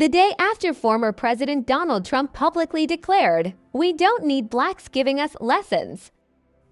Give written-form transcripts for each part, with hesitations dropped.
the day after former President Donald Trump publicly declared, "We don't need blacks giving us lessons."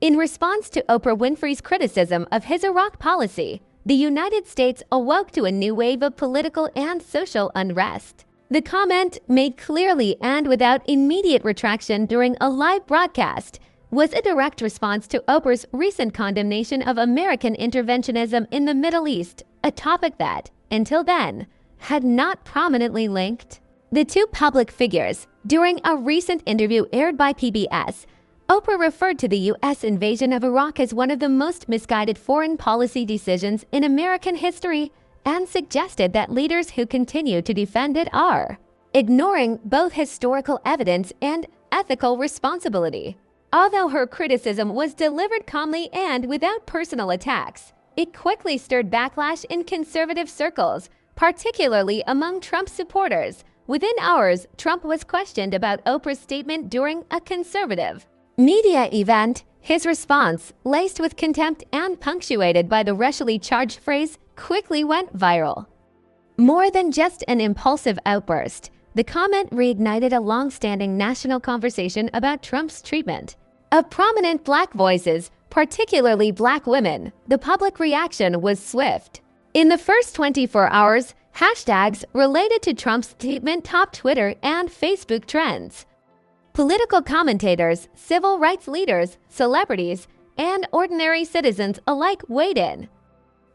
In response to Oprah Winfrey's criticism of his Iraq policy, the United States awoke to a new wave of political and social unrest. The comment, made clearly and without immediate retraction during a live broadcast, was a direct response to Oprah's recent condemnation of American interventionism in the Middle East, a topic that, until then, had not prominently linked the two public figures. During a recent interview aired by PBS, Oprah referred to the U.S. invasion of Iraq as one of the most misguided foreign policy decisions in American history and suggested that leaders who continue to defend it are ignoring both historical evidence and ethical responsibility. Although her criticism was delivered calmly and without personal attacks, it quickly stirred backlash in conservative circles, particularly among Trump supporters. Within hours, Trump was questioned about Oprah's statement during a conservative media event. His response, laced with contempt and punctuated by the racially charged phrase, quickly went viral. More than just an impulsive outburst, the comment reignited a long-standing national conversation about Trump's treatment of prominent black voices, particularly black women. The public reaction was swift. In the first 24 hours, hashtags related to Trump's statement topped Twitter and Facebook trends. Political commentators, civil rights leaders, celebrities, and ordinary citizens alike weighed in.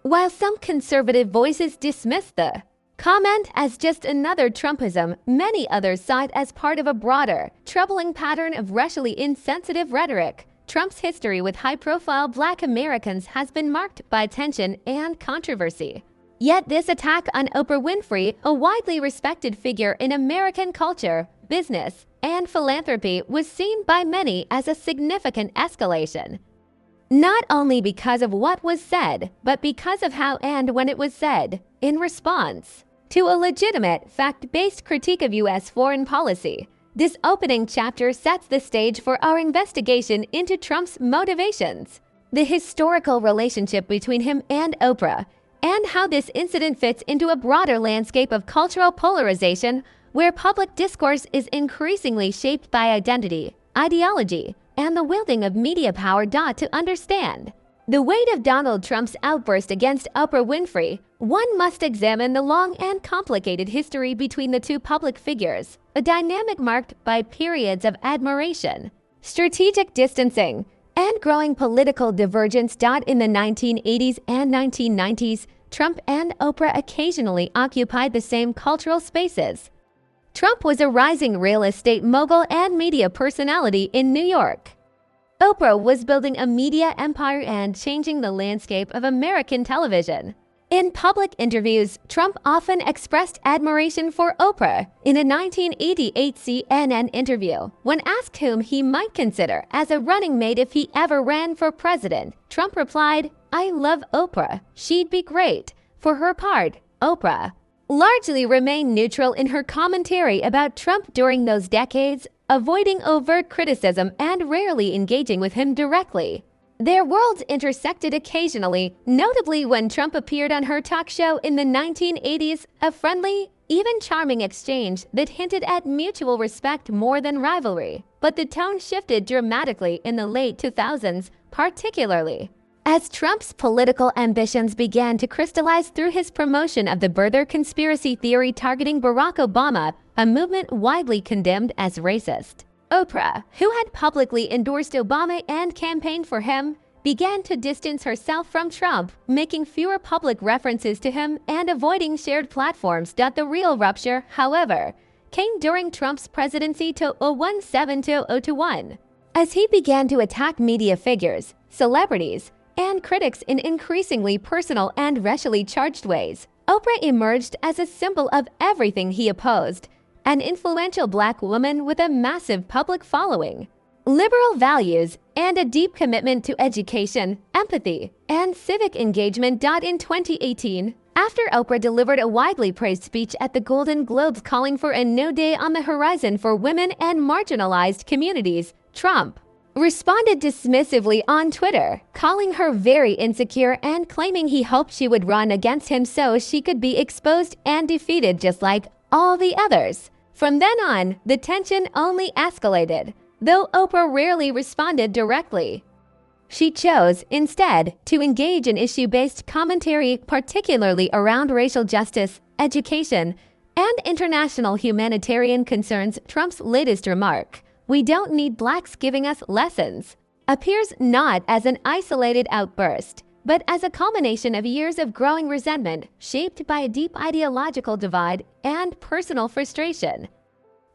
While some conservative voices dismissed the comment as just another Trumpism, many others saw it as part of a broader, troubling pattern of racially insensitive rhetoric. Trump's history with high-profile black Americans has been marked by tension and controversy. Yet this attack on Oprah Winfrey, a widely respected figure in American culture, business, and philanthropy, was seen by many as a significant escalation. Not only because of what was said, but because of how and when it was said. In response to a legitimate, fact-based critique of U.S. foreign policy, this opening chapter sets the stage for our investigation into Trump's motivations, the historical relationship between him and Oprah, and how this incident fits into a broader landscape of cultural polarization where public discourse is increasingly shaped by identity, ideology, and the wielding of media power. To understand the weight of Donald Trump's outburst against Oprah Winfrey, one must examine the long and complicated history between the two public figures, a dynamic marked by periods of admiration, strategic distancing, and growing political divergence. In the 1980s and 1990s, Trump and Oprah occasionally occupied the same cultural spaces. Trump was a rising real estate mogul and media personality in New York. Oprah was building a media empire and changing the landscape of American television. In public interviews, Trump often expressed admiration for Oprah. In a 1988 CNN interview, when asked whom he might consider as a running mate if he ever ran for president, Trump replied, "I love Oprah. She'd be great." For her part, Oprah largely remained neutral in her commentary about Trump during those decades, avoiding overt criticism and rarely engaging with him directly. Their worlds intersected occasionally, notably when Trump appeared on her talk show in the 1980s, a friendly, even charming exchange that hinted at mutual respect more than rivalry. But the tone shifted dramatically in the late 2000s, particularly as Trump's political ambitions began to crystallize through his promotion of the birther conspiracy theory targeting Barack Obama, a movement widely condemned as racist. Oprah, who had publicly endorsed Obama and campaigned for him, began to distance herself from Trump, making fewer public references to him and avoiding shared platforms. The real rupture, however, came during Trump's presidency 2017-2021. As he began to attack media figures, celebrities, and critics in increasingly personal and racially charged ways, Oprah emerged as a symbol of everything he opposed, an influential black woman with a massive public following, liberal values, and a deep commitment to education, empathy, and civic engagement. In 2018, after Oprah delivered a widely praised speech at the Golden Globes calling for a new day on the horizon for women and marginalized communities, Trump responded dismissively on Twitter, calling her very insecure and claiming he hoped she would run against him so she could be exposed and defeated just like all the others. From then on, the tension only escalated, though Oprah rarely responded directly. She chose, instead, to engage in issue-based commentary, particularly around racial justice, education, and international humanitarian concerns. Trump's latest remark, "We don't need blacks giving us lessons," appears not as an isolated outburst, but as a culmination of years of growing resentment shaped by a deep ideological divide and personal frustration.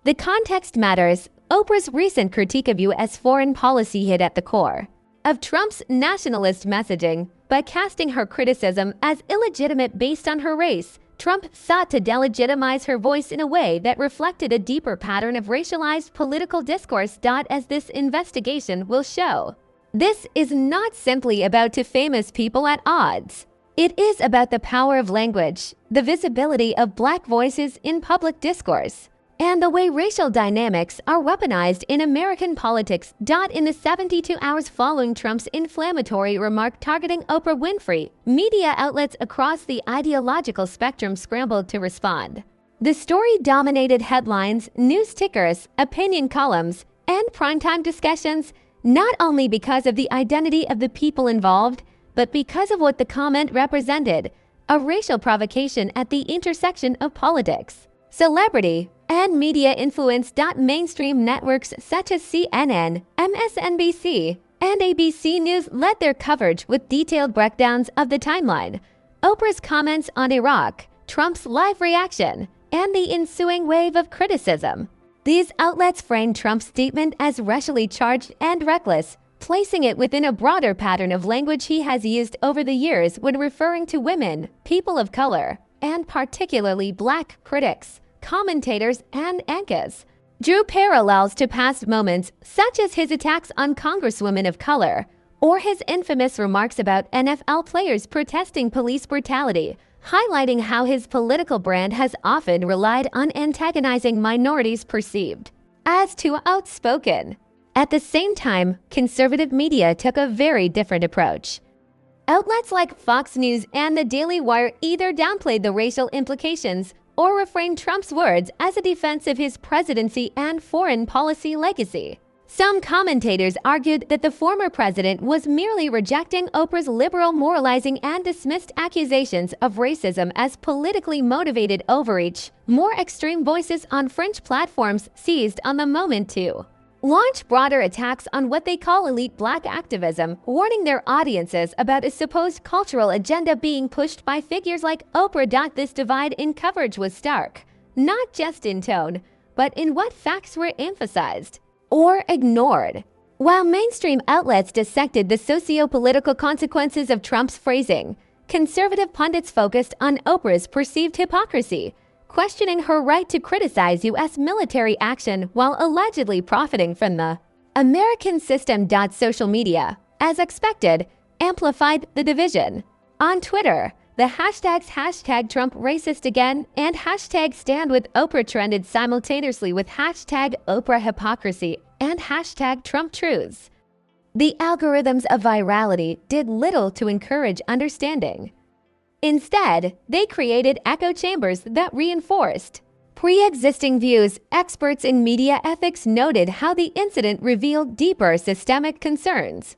The context matters. Oprah's recent critique of U.S. foreign policy hit at the core of Trump's nationalist messaging. By casting her criticism as illegitimate based on her race, Trump sought to delegitimize her voice in a way that reflected a deeper pattern of racialized political discourse. As this investigation will show, this is not simply about two famous people at odds. It is about the power of language, the visibility of Black voices in public discourse, and the way racial dynamics are weaponized in American politics. In the 72 hours following Trump's inflammatory remark targeting Oprah Winfrey, media outlets across the ideological spectrum scrambled to respond. The story dominated headlines, news tickers, opinion columns, and primetime discussions, not only because of the identity of the people involved, but because of what the comment represented: a racial provocation at the intersection of politics, celebrity, and media influence. Mainstream networks such as CNN, MSNBC, and ABC News led their coverage with detailed breakdowns of the timeline: Oprah's comments on Iraq, Trump's live reaction, and the ensuing wave of criticism. These outlets framed Trump's statement as racially charged and reckless, placing it within a broader pattern of language he has used over the years when referring to women, people of color, and particularly Black critics, commentators, and anchors. Drew parallels to past moments such as his attacks on congresswomen of color or his infamous remarks about NFL players protesting police brutality, highlighting how his political brand has often relied on antagonizing minorities perceived as too outspoken. At the same time, conservative media took a very different approach. Outlets like Fox News and the Daily Wire either downplayed the racial implications or reframed Trump's words as a defense of his presidency and foreign policy legacy. Some commentators argued that the former president was merely rejecting Oprah's liberal moralizing and dismissed accusations of racism as politically motivated overreach. More extreme voices on fringe platforms seized on the moment to launch broader attacks on what they call elite Black activism, warning their audiences about a supposed cultural agenda being pushed by figures like Oprah. This divide in coverage was stark, not just in tone, but in what facts were emphasized or ignored. While mainstream outlets dissected the socio-political consequences of Trump's phrasing, conservative pundits focused on Oprah's perceived hypocrisy, questioning her right to criticize U.S. military action while allegedly profiting from the American system. Social media, as expected, amplified the division. On Twitter, the hashtags #TrumpRacistAgain and #StandWithOprah trended simultaneously with #OprahHypocrisy and #TrumpTruths. The algorithms of virality did little to encourage understanding. Instead, they created echo chambers that reinforced pre-existing views. Experts in media ethics noted how the incident revealed deeper systemic concerns.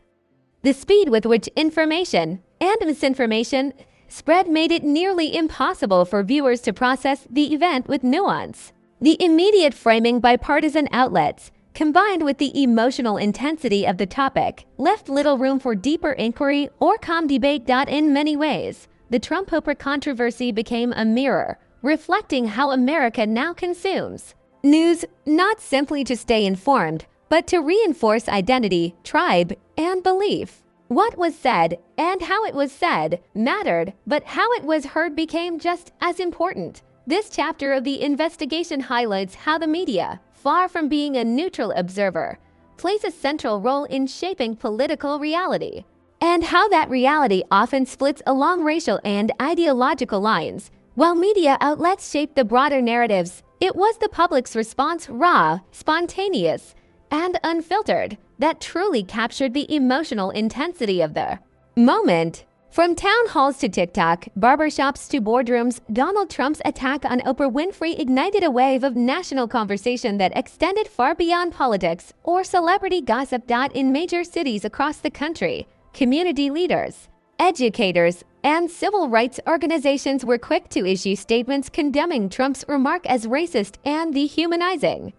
The speed with which information and misinformation spread made it nearly impossible for viewers to process the event with nuance. The immediate framing by partisan outlets, combined with the emotional intensity of the topic, left little room for deeper inquiry or calm debate. In many ways, the Trump-Oprah controversy became a mirror, reflecting how America now consumes news, not simply to stay informed, but to reinforce identity, tribe, and belief. What was said and how it was said mattered, but how it was heard became just as important. This chapter of the investigation highlights how the media, far from being a neutral observer, plays a central role in shaping political reality, and how that reality often splits along racial and ideological lines. While media outlets shaped the broader narratives, it was the public's response, raw, spontaneous, and unfiltered, that truly captured the emotional intensity of the moment. From town halls to TikTok, barbershops to boardrooms, Donald Trump's attack on Oprah Winfrey ignited a wave of national conversation that extended far beyond politics or celebrity gossip. In major cities across the country, community leaders, educators, and civil rights organizations were quick to issue statements condemning Trump's remark as racist and dehumanizing.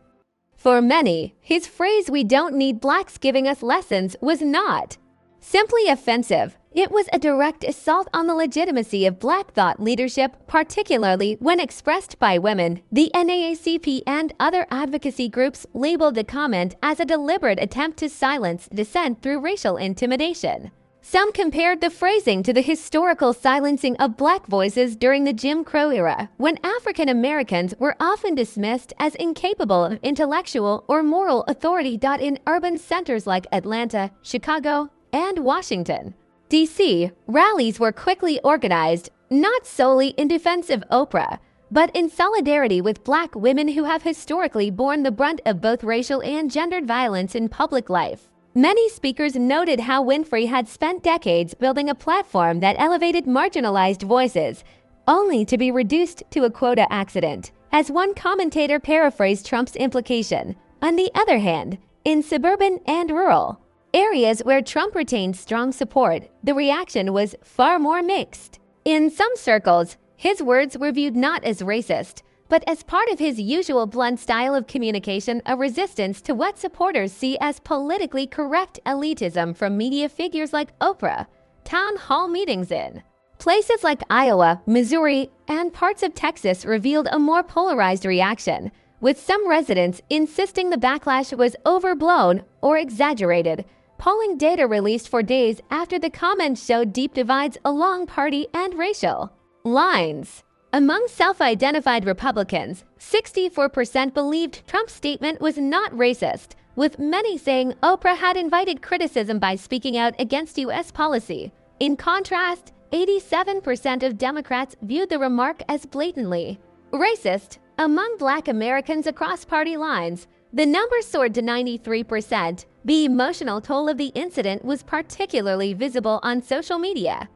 For many, his phrase, "We don't need blacks giving us lessons," was not simply offensive. It was a direct assault on the legitimacy of Black thought leadership, particularly when expressed by women. The NAACP and other advocacy groups labeled the comment as a deliberate attempt to silence dissent through racial intimidation. Some compared the phrasing to the historical silencing of Black voices during the Jim Crow era, when African Americans were often dismissed as incapable of intellectual or moral authority. In urban centers like Atlanta, Chicago, and Washington, D.C., rallies were quickly organized, not solely in defense of Oprah, but in solidarity with Black women who have historically borne the brunt of both racial and gendered violence in public life. Many speakers noted how Winfrey had spent decades building a platform that elevated marginalized voices, only to be reduced to a quota accident. As one commentator paraphrased Trump's implication, on the other hand, in suburban and rural areas where Trump retained strong support, the reaction was far more mixed. In some circles, his words were viewed not as racist, but as part of his usual blunt style of communication, a resistance to what supporters see as politically correct elitism from media figures like Oprah. Town hall meetings in places like Iowa, Missouri, and parts of Texas revealed a more polarized reaction, with some residents insisting the backlash was overblown or exaggerated. Polling data released for days after the comment showed deep divides along party and racial lines. Among self-identified Republicans, 64% believed Trump's statement was not racist, with many saying Oprah had invited criticism by speaking out against U.S. policy. In contrast, 87% of Democrats viewed the remark as blatantly racist. Among Black Americans across party lines, the number soared to 93%. The emotional toll of the incident was particularly visible on social media.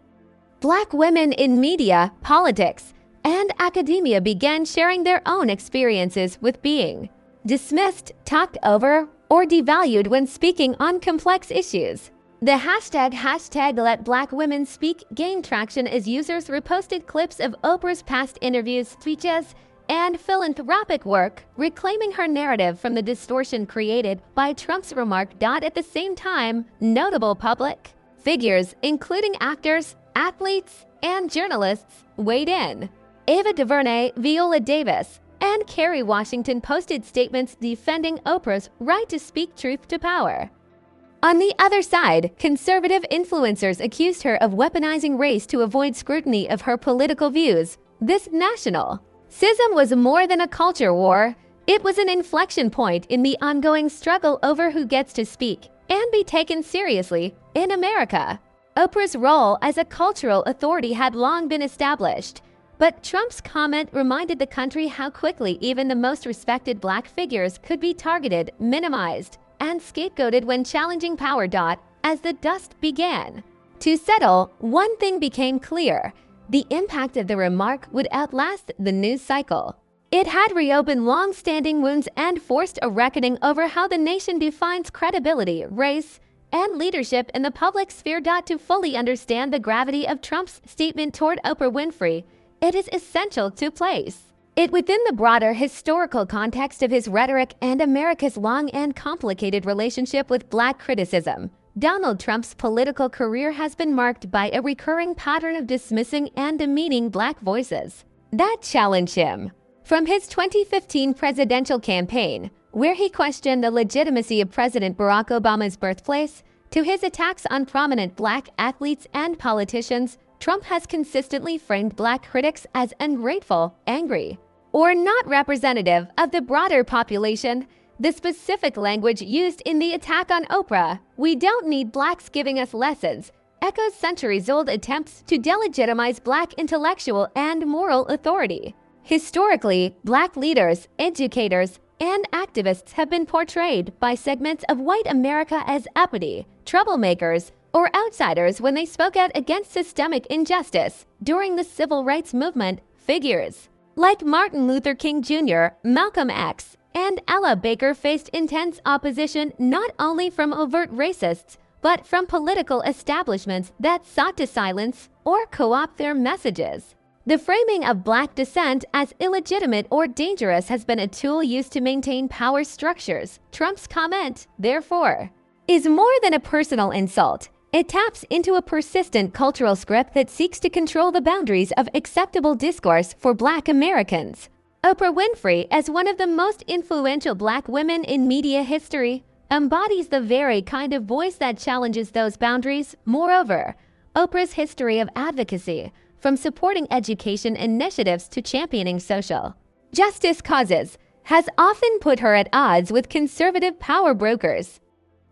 Black women in media, politics, and academia began sharing their own experiences with being dismissed, talked over, or devalued when speaking on complex issues. The hashtag Let Black Women Speak gained traction as users reposted clips of Oprah's past interviews, speeches, and philanthropic work, reclaiming her narrative from the distortion created by Trump's remark. At the same time, notable public figures, including actors, athletes, and journalists, weighed in. Ava DuVernay, Viola Davis, and Kerry Washington posted statements defending Oprah's right to speak truth to power. On the other side, conservative influencers accused her of weaponizing race to avoid scrutiny of her political views. This national schism was more than a culture war. It was an inflection point in the ongoing struggle over who gets to speak and be taken seriously in America. Oprah's role as a cultural authority had long been established, but Trump's comment reminded the country how quickly even the most respected Black figures could be targeted, minimized, and scapegoated when challenging power. As the dust began to settle, one thing became clear: the impact of the remark would outlast the news cycle. It had reopened long-standing wounds and forced a reckoning over how the nation defines credibility, race, and leadership in the public sphere. To fully understand the gravity of Trump's statement toward Oprah Winfrey, it is essential to place it within the broader historical context of his rhetoric and America's long and complicated relationship with Black criticism. Donald Trump's political career has been marked by a recurring pattern of dismissing and demeaning Black voices that challenge him. From his 2015 presidential campaign, where he questioned the legitimacy of President Barack Obama's birthplace, to his attacks on prominent Black athletes and politicians, Trump has consistently framed Black critics as ungrateful, angry, or not representative of the broader population. The specific language used in the attack on Oprah, "We don't need blacks giving us lessons," echoes centuries-old attempts to delegitimize Black intellectual and moral authority. Historically, Black leaders, educators, and activists have been portrayed by segments of white America as uppity, troublemakers, or outsiders when they spoke out against systemic injustice during the civil rights movement. Figures like Martin Luther King Jr., Malcolm X, and Ella Baker faced intense opposition not only from overt racists, but from political establishments that sought to silence or co-opt their messages. The framing of Black descent as illegitimate or dangerous has been a tool used to maintain power structures. Trump's comment, therefore, is more than a personal insult. It taps into a persistent cultural script that seeks to control the boundaries of acceptable discourse for Black Americans. Oprah Winfrey, as one of the most influential Black women in media history, embodies the very kind of voice that challenges those boundaries. Moreover, Oprah's history of advocacy, from supporting education initiatives to championing social justice causes, has often put her at odds with conservative power brokers.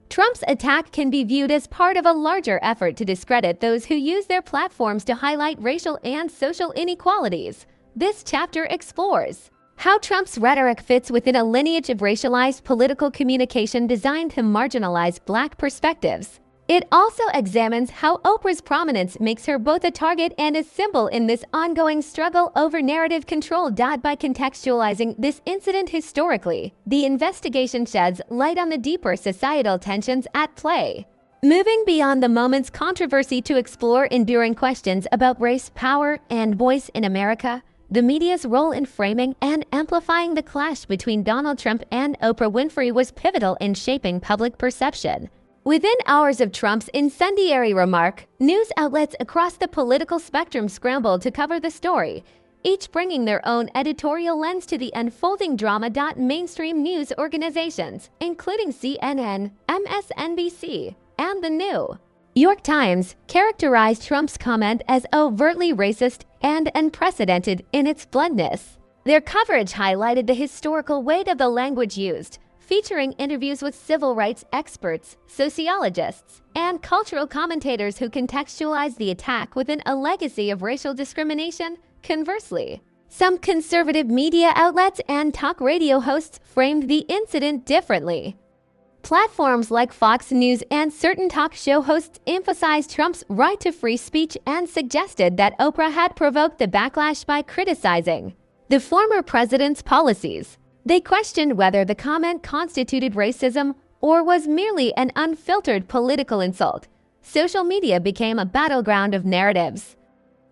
Trump's attack can be viewed as part of a larger effort to discredit those who use their platforms to highlight racial and social inequalities. This chapter explores how Trump's rhetoric fits within a lineage of racialized political communication designed to marginalize Black perspectives. It also examines how Oprah's prominence makes her both a target and a symbol in this ongoing struggle over narrative control. By contextualizing this incident historically, the investigation sheds light on the deeper societal tensions at play, moving beyond the moment's controversy to explore enduring questions about race, power, and voice in America. The media's role in framing and amplifying the clash between Donald Trump and Oprah Winfrey was pivotal in shaping public perception. Within hours of Trump's incendiary remark, news outlets across the political spectrum scrambled to cover the story, each bringing their own editorial lens to the unfolding drama. Mainstream news organizations, including CNN, MSNBC, and The New York Times, characterized Trump's comment as overtly racist and unprecedented in its bluntness. Their coverage highlighted the historical weight of the language used, featuring interviews with civil rights experts, sociologists, and cultural commentators who contextualized the attack within a legacy of racial discrimination. Conversely, some conservative media outlets and talk radio hosts framed the incident differently. Platforms like Fox News and certain talk show hosts emphasized Trump's right to free speech and suggested that Oprah had provoked the backlash by criticizing the former president's policies. They questioned whether the comment constituted racism or was merely an unfiltered political insult. Social media became a battleground of narratives.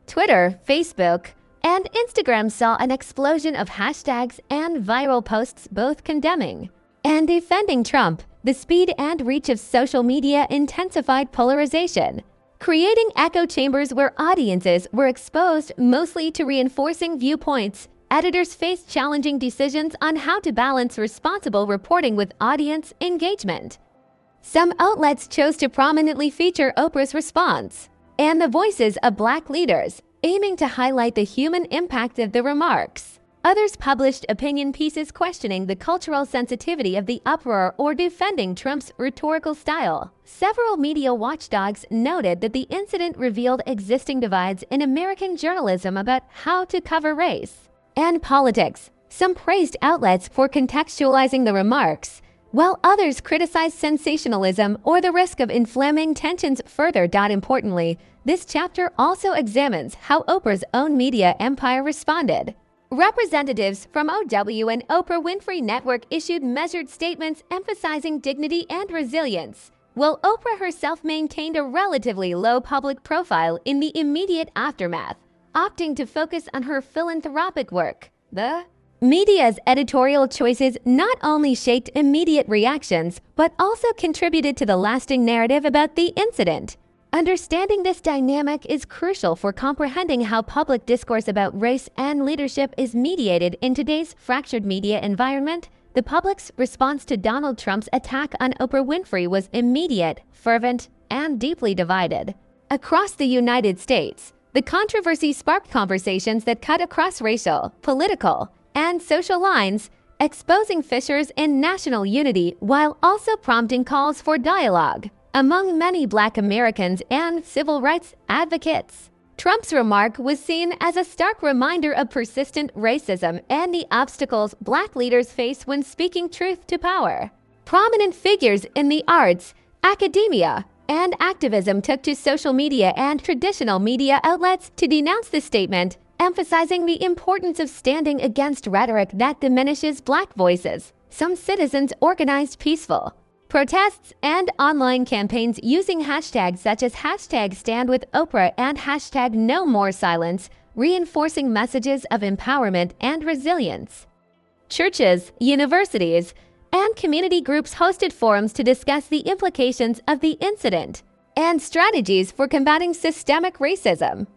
Twitter, Facebook, and Instagram saw an explosion of hashtags and viral posts both condemning and defending Trump. The speed and reach of social media intensified polarization, creating echo chambers where audiences were exposed mostly to reinforcing viewpoints. Editors faced challenging decisions on how to balance responsible reporting with audience engagement. Some outlets chose to prominently feature Oprah's response and the voices of Black leaders, aiming to highlight the human impact of the remarks. Others published opinion pieces questioning the cultural sensitivity of the uproar or defending Trump's rhetorical style. Several media watchdogs noted that the incident revealed existing divides in American journalism about how to cover race and politics. Some praised outlets for contextualizing the remarks, while others criticized sensationalism or the risk of inflaming tensions further. Importantly, this chapter also examines how Oprah's own media empire responded. Representatives from OW and Oprah Winfrey Network issued measured statements emphasizing dignity and resilience, while Oprah herself maintained a relatively low public profile in the immediate aftermath, opting to focus on her philanthropic work. The media's editorial choices not only shaped immediate reactions, but also contributed to the lasting narrative about the incident. Understanding this dynamic is crucial for comprehending how public discourse about race and leadership is mediated in today's fractured media environment. The public's response to Donald Trump's attack on Oprah Winfrey was immediate, fervent, and deeply divided. Across the United States, the controversy sparked conversations that cut across racial, political, and social lines, exposing fissures in national unity while also prompting calls for dialogue among many Black Americans and civil rights advocates. Trump's remark was seen as a stark reminder of persistent racism and the obstacles Black leaders face when speaking truth to power. Prominent figures in the arts, academia, and activism took to social media and traditional media outlets to denounce the statement, emphasizing the importance of standing against rhetoric that diminishes Black voices. Some citizens organized peaceful protests and online campaigns using hashtags such as #StandWithOprah and #NoMoreSilence, reinforcing messages of empowerment and resilience. Churches, universities, and community groups hosted forums to discuss the implications of the incident and strategies for combating systemic racism.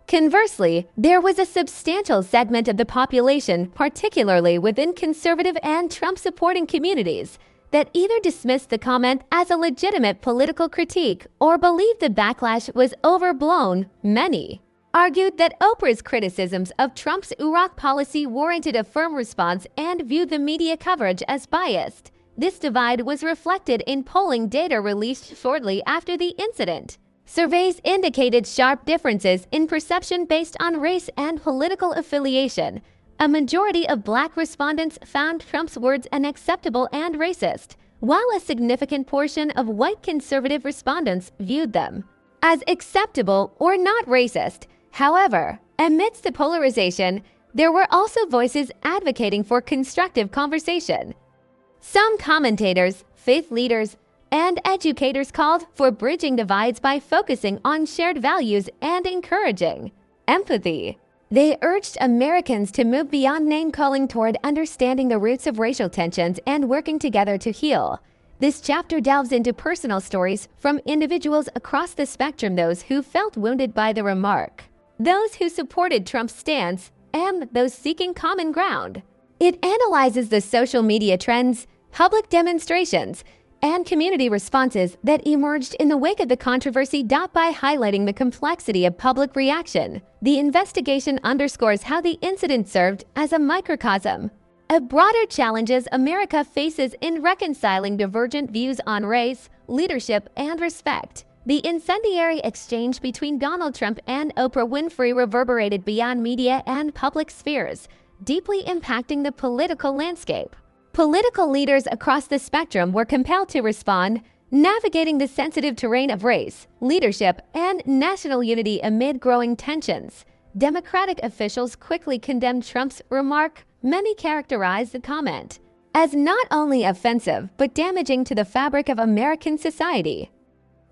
Conversely, there was a substantial segment of the population, particularly within conservative and Trump-supporting communities, that either dismissed the comment as a legitimate political critique or believed the backlash was overblown. Many argued that Oprah's criticisms of Trump's Iraq policy warranted a firm response and viewed the media coverage as biased. This divide was reflected in polling data released shortly after the incident. Surveys indicated sharp differences in perception based on race and political affiliation. A majority of Black respondents found Trump's words unacceptable and racist, while a significant portion of white conservative respondents viewed them as acceptable or not racist. However, amidst the polarization, there were also voices advocating for constructive conversation. Some commentators, faith leaders, and educators called for bridging divides by focusing on shared values and encouraging empathy. They urged Americans to move beyond name-calling toward understanding the roots of racial tensions and working together to heal. This chapter delves into personal stories from individuals across the spectrum, those who felt wounded by the remark, those who supported Trump's stance, and those seeking common ground. It analyzes the social media trends, public demonstrations, and community responses that emerged in the wake of the controversy. By highlighting the complexity of public reaction, the investigation underscores how the incident served as a microcosm of broader challenges America faces in reconciling divergent views on race, leadership, and respect. The incendiary exchange between Donald Trump and Oprah Winfrey reverberated beyond media and public spheres, deeply impacting the political landscape. Political leaders across the spectrum were compelled to respond, navigating the sensitive terrain of race, leadership, and national unity amid growing tensions. Democratic officials quickly condemned Trump's remark. Many characterized the comment as not only offensive but damaging to the fabric of American society.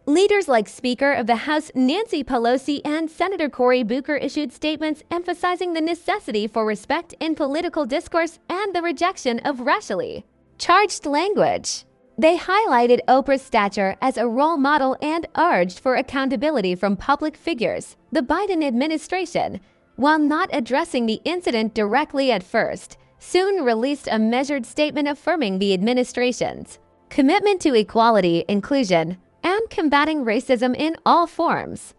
Leaders like Speaker of the House Nancy Pelosi and Senator Cory Booker issued statements emphasizing the necessity for respect in political discourse and the rejection of racially charged language. They highlighted Oprah's stature as a role model and urged for accountability from public figures. The Biden administration, while not addressing the incident directly at first, soon released a measured statement affirming the administration's commitment to equality, inclusion, and combating racism in all forms.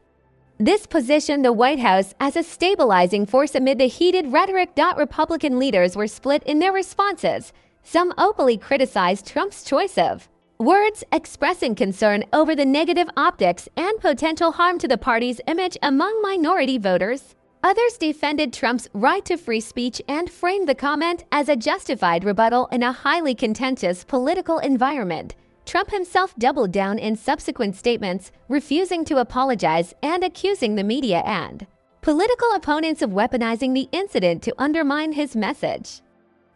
This positioned the White House as a stabilizing force amid the heated rhetoric. Republican leaders were split in their responses. Some openly criticized Trump's choice of words, expressing concern over the negative optics and potential harm to the party's image among minority voters. Others defended Trump's right to free speech and framed the comment as a justified rebuttal in a highly contentious political environment. Trump himself doubled down in subsequent statements, refusing to apologize and accusing the media and political opponents of weaponizing the incident to undermine his message.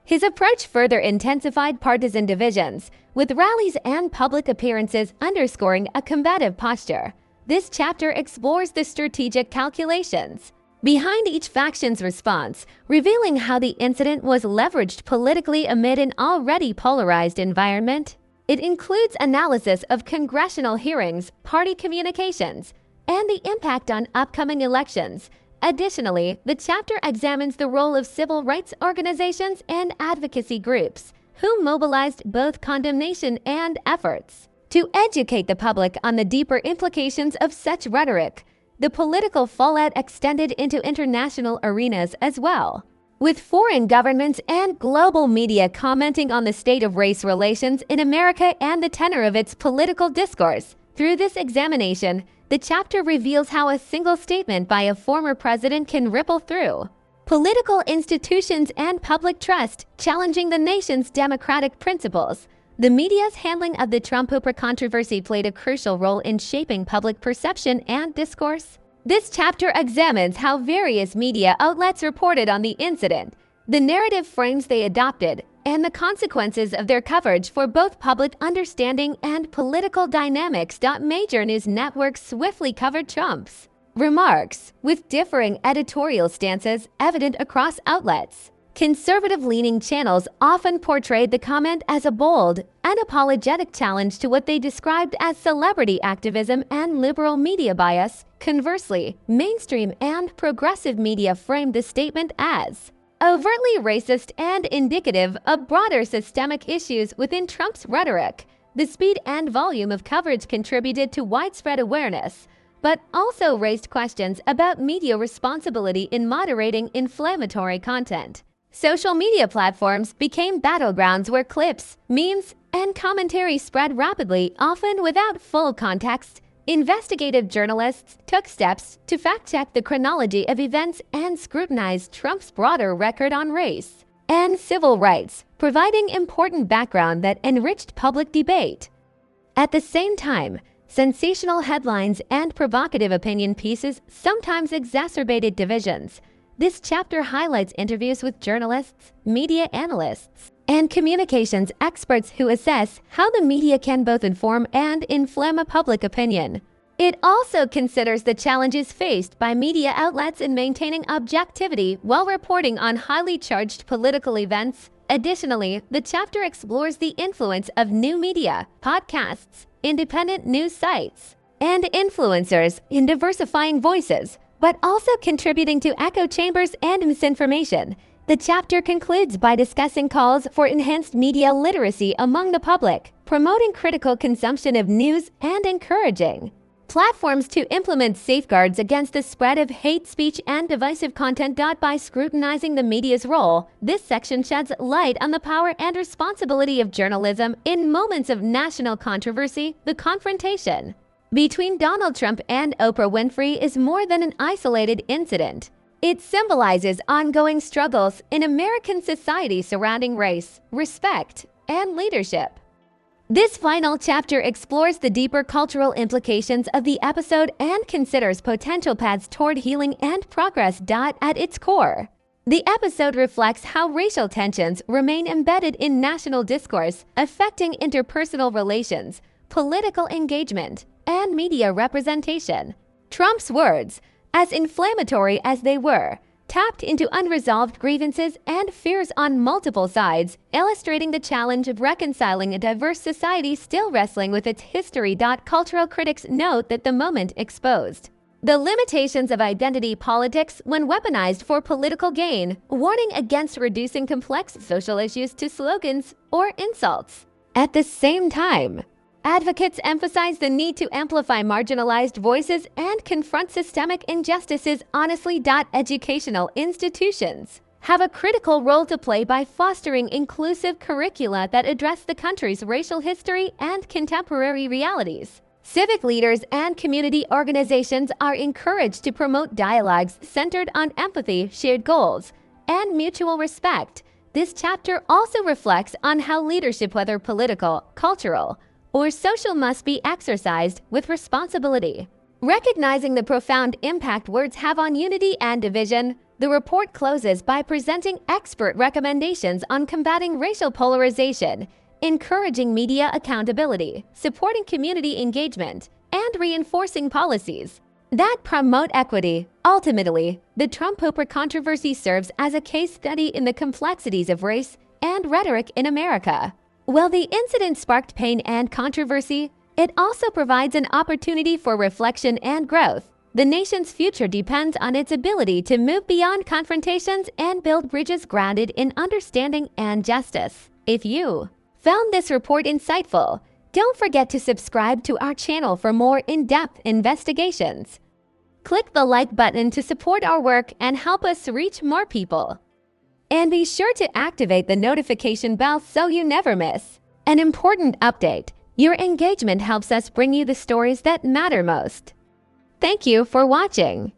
His approach further intensified partisan divisions, with rallies and public appearances underscoring a combative posture. This chapter explores the strategic calculations behind each faction's response, revealing how the incident was leveraged politically amid an already polarized environment. It includes analysis of congressional hearings, party communications, and the impact on upcoming elections. Additionally, the chapter examines the role of civil rights organizations and advocacy groups, who mobilized both condemnation and efforts to educate the public on the deeper implications of such rhetoric. The political fallout extended into international arenas as well, with foreign governments and global media commenting on the state of race relations in America and the tenor of its political discourse. Through this examination, the chapter reveals how a single statement by a former president can ripple through political institutions and public trust, challenging the nation's democratic principles. The media's handling of the Trump-Oprah controversy played a crucial role in shaping public perception and discourse. This chapter examines how various media outlets reported on the incident, the narrative frames they adopted, and the consequences of their coverage for both public understanding and political dynamics. Major news networks swiftly covered Trump's remarks, with differing editorial stances evident across outlets. Conservative-leaning channels often portrayed the comment as a bold, unapologetic challenge to what they described as celebrity activism and liberal media bias. Conversely, mainstream and progressive media framed the statement as overtly racist and indicative of broader systemic issues within Trump's rhetoric. The speed and volume of coverage contributed to widespread awareness, but also raised questions about media responsibility in moderating inflammatory content. Social media platforms became battlegrounds where clips, memes, and commentary spread rapidly, often without full context. Investigative journalists took steps to fact-check the chronology of events and scrutinize Trump's broader record on race and civil rights, providing important background that enriched public debate. At the same time, sensational headlines and provocative opinion pieces sometimes exacerbated divisions. This chapter highlights interviews with journalists, media analysts, and communications experts who assess how the media can both inform and inflame a public opinion. It also considers the challenges faced by media outlets in maintaining objectivity while reporting on highly charged political events. Additionally, the chapter explores the influence of new media, podcasts, independent news sites, and influencers in diversifying voices, but also contributing to echo chambers and misinformation. The chapter concludes by discussing calls for enhanced media literacy among the public, promoting critical consumption of news, and encouraging platforms to implement safeguards against the spread of hate speech and divisive content. By scrutinizing the media's role, this section sheds light on the power and responsibility of journalism in moments of national controversy. The confrontation between Donald Trump and Oprah Winfrey is more than an isolated incident. It symbolizes ongoing struggles in American society surrounding race, respect, and leadership. This final chapter explores the deeper cultural implications of the episode and considers potential paths toward healing and progress. At its core, the episode reflects how racial tensions remain embedded in national discourse, affecting interpersonal relations, political engagement, and media representation. Trump's words, as inflammatory as they were, tapped into unresolved grievances and fears on multiple sides, illustrating the challenge of reconciling a diverse society still wrestling with its history. Cultural critics note that the moment exposed the limitations of identity politics when weaponized for political gain, warning against reducing complex social issues to slogans or insults. At the same time, advocates emphasize the need to amplify marginalized voices and confront systemic injustices honestly. Educational institutions have a critical role to play by fostering inclusive curricula that address the country's racial history and contemporary realities. Civic leaders and community organizations are encouraged to promote dialogues centered on empathy, shared goals, and mutual respect. This chapter also reflects on how leadership, whether political, cultural, or social, must be exercised with responsibility. Recognizing the profound impact words have on unity and division, the report closes by presenting expert recommendations on combating racial polarization, encouraging media accountability, supporting community engagement, and reinforcing policies that promote equity. Ultimately, the Trump-Oprah controversy serves as a case study in the complexities of race and rhetoric in America. While the incident sparked pain and controversy, it also provides an opportunity for reflection and growth. The nation's future depends on its ability to move beyond confrontations and build bridges grounded in understanding and justice. If you found this report insightful, don't forget to subscribe to our channel for more in-depth investigations. Click the like button to support our work and help us reach more people. And be sure to activate the notification bell so you never miss an important update. Your engagement helps us bring you the stories that matter most. Thank you for watching.